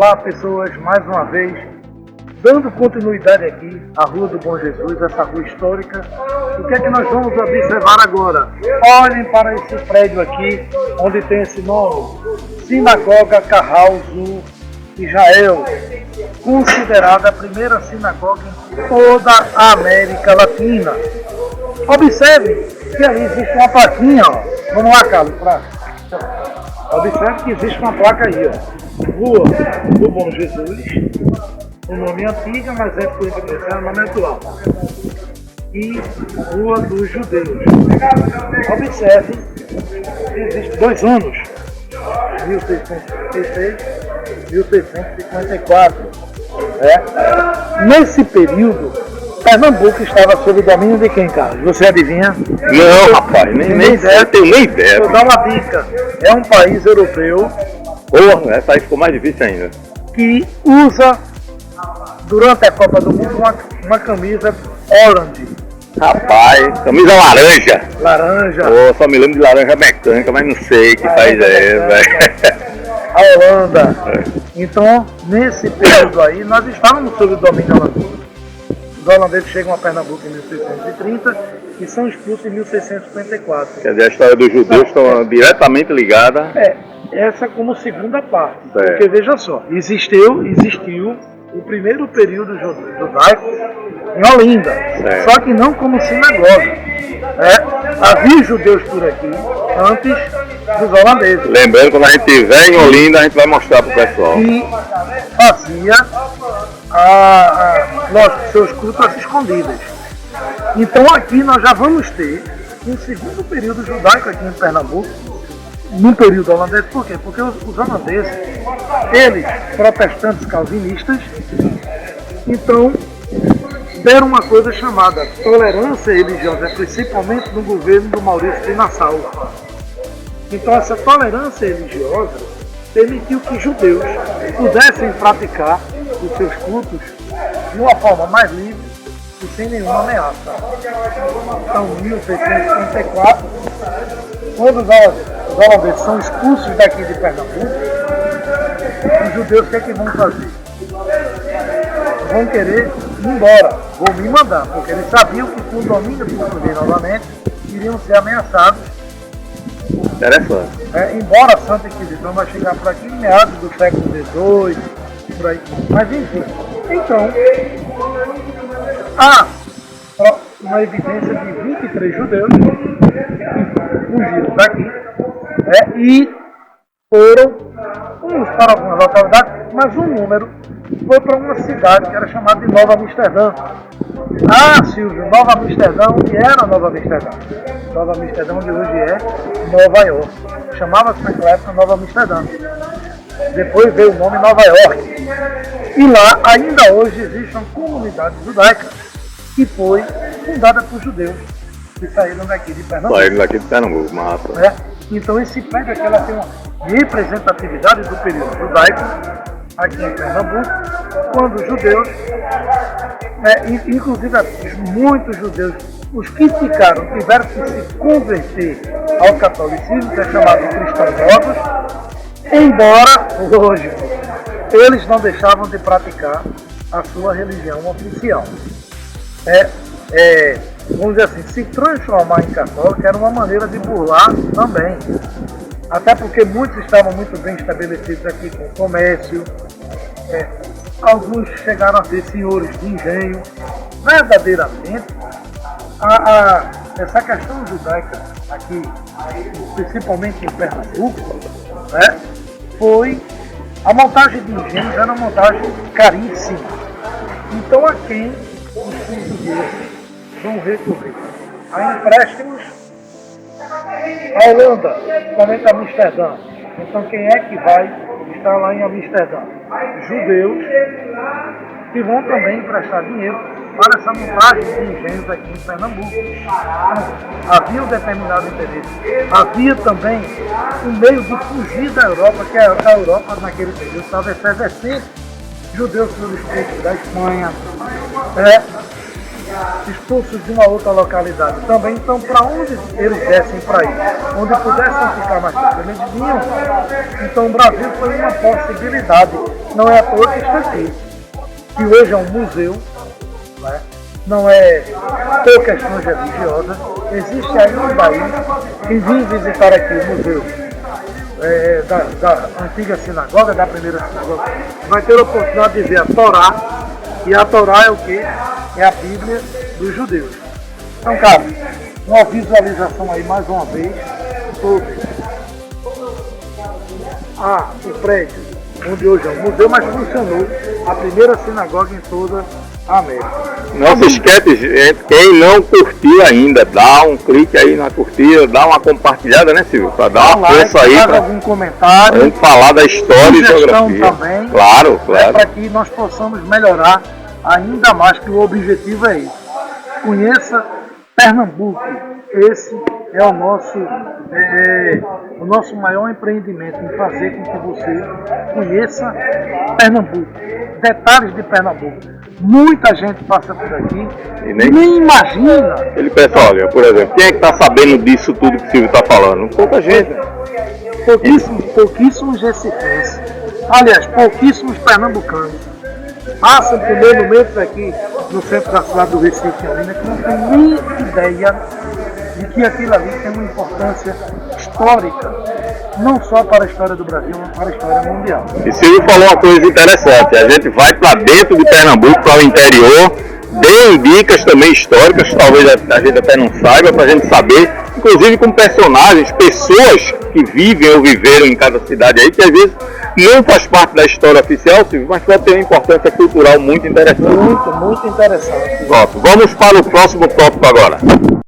Olá pessoas, mais uma vez, dando continuidade aqui à Rua do Bom Jesus, essa rua histórica. O que é que nós vamos observar agora? Olhem para esse prédio aqui, onde tem esse nome, Sinagoga Kahal Zu Israel, considerada a primeira sinagoga em toda a América Latina. Observe que ali existe uma plaquinha, ó. Vamos lá, Carlos, observe que existe uma placa aí, ó. Rua do Bom Jesus, o nome é antiga, mas é por o nome atual. E Rua dos Judeus. Observe que existem 2 anos, 1656 e 1654. Nesse período, Pernambuco estava sob o domínio de quem, Carlos? Você adivinha? Não, rapaz, nem tenho nem ideia. Vou dar uma dica. É um país europeu. Porra, essa aí ficou mais difícil ainda. Que usa, durante a Copa do Mundo, uma camisa orange. Rapaz, camisa laranja. Laranja. Só me lembro de laranja mecânica, mas não sei que país é, velho. A Holanda. Então, nesse período aí, nós estávamos sob o domínio holandês. Os holandeses chegam a Pernambuco em 1630 e são expulsos em 1654. Quer dizer, a história dos judeus está diretamente ligada. Essa como segunda parte. Porque veja só, existiu o primeiro período judaico em Olinda, só que não como sinagoga. Havia judeus por aqui antes dos holandeses. Lembrando, quando a gente estiver em Olinda, a gente vai mostrar para o pessoal. E fazia lógico, seus cultos às escondidas. Então aqui nós já vamos ter um segundo período judaico aqui em Pernambuco, num período holandês. Por quê? Porque os holandeses, eles, protestantes calvinistas, então deram uma coisa chamada tolerância religiosa, principalmente no governo do Maurício de Nassau. Então essa tolerância religiosa permitiu que judeus pudessem praticar os seus cultos de uma forma mais livre e sem nenhuma ameaça. Então, em 1634, quando os holandeses são expulsos daqui de Pernambuco, os judeus o que é que vão fazer? Vão querer ir embora, vão me mandar, porque eles sabiam que com o domínio português novamente iriam ser ameaçados. Interessante. Embora a Santa Inquisição vai chegar por aqui em meados do século XVIII, por aí. Mas enfim, então há uma evidência de 23 judeus que fugiram daqui e foram, uns para algumas localidades, mas um número foi para uma cidade que era chamada de Nova Amsterdã. Silvio, Nova Amsterdã, onde era Nova Amsterdã? Nova Amsterdã, onde hoje é Nova York. Chamava-se naquela época Nova Amsterdã. Depois veio o nome Nova York. E lá, ainda hoje, existe uma comunidade judaica que foi fundada por judeus que saíram daqui de Pernambuco. Saíram daqui de Pernambuco, massa. Então esse prédio aqui ela tem uma representatividade do período judaico aqui em Pernambuco, quando os judeus, inclusive muitos judeus, os que ficaram, tiveram que se converter ao catolicismo, que é chamado de cristãos novos, embora, lógico, eles não deixavam de praticar a sua religião oficial. Vamos dizer assim, se transformar em católico era uma maneira de burlar também. Até porque muitos estavam muito bem estabelecidos aqui com o comércio, alguns chegaram a ser senhores de engenho. Verdadeiramente, essa questão judaica aqui, principalmente em Pernambuco, foi a montagem de engenhos era uma montagem caríssima. Então a quem os portugueses vão recorrer? A empréstimos a Holanda, somente a Amsterdã. Então quem é que vai estar lá em Amsterdã? Judeus que vão também emprestar dinheiro para essa montagem de engenhos aqui em Pernambuco. Havia um determinado interesse. Havia também um meio de fugir da Europa, que a Europa naquele período estava efervescente. Judeus foram expulsos da Espanha, expulsos de uma outra localidade também. Então, para onde eles dessem para ir, onde pudessem ficar mais tempo, eles vinham. Então, o Brasil foi uma possibilidade. Não é à toa que está aqui, que hoje é um museu, né? Não é por questões religiosas. Existe ainda aí, quem vem visitar aqui o museu da antiga sinagoga, da primeira sinagoga, vai ter a oportunidade de ver a Torá. E a Torá é o quê? É a Bíblia dos judeus. Então, cara, uma visualização aí mais uma vez sobre o prédio, onde hoje é um museu, mas funcionou a primeira sinagoga em toda a América. Não se esquece, gente, quem não curtiu ainda, dá um clique aí na curtida, dá uma compartilhada, né, Silvio? Para dar uma força aí. Faz algum comentário. Vamos falar da história e geografia. Também. Claro, claro. Para que nós possamos melhorar ainda mais, que o objetivo é esse. Conheça Pernambuco. Esse é o nosso maior empreendimento, em fazer com que você conheça Pernambuco. Detalhes de Pernambuco. Muita gente passa por aqui e nem imagina. Ele pensa, olha, por exemplo, quem é que está sabendo disso tudo que o Silvio está falando? Pouca gente. Pouquíssimos recifenses. Aliás, pouquíssimos pernambucanos passam por monumentos aqui no centro da cidade do Recife, ainda que não tem nem ideia de que aquilo ali tem uma importância histórica, não só para a história do Brasil, mas para a história mundial. E Silvio falou uma coisa interessante, a gente vai para dentro de Pernambuco, para o interior, dê dicas também históricas, talvez a gente até não saiba, para a gente saber, inclusive com personagens, pessoas que vivem ou viveram em cada cidade aí, que às vezes não faz parte da história oficial, Silvio, mas pode ter uma importância cultural muito interessante. Muito interessante. Pronto, vamos para o próximo tópico agora.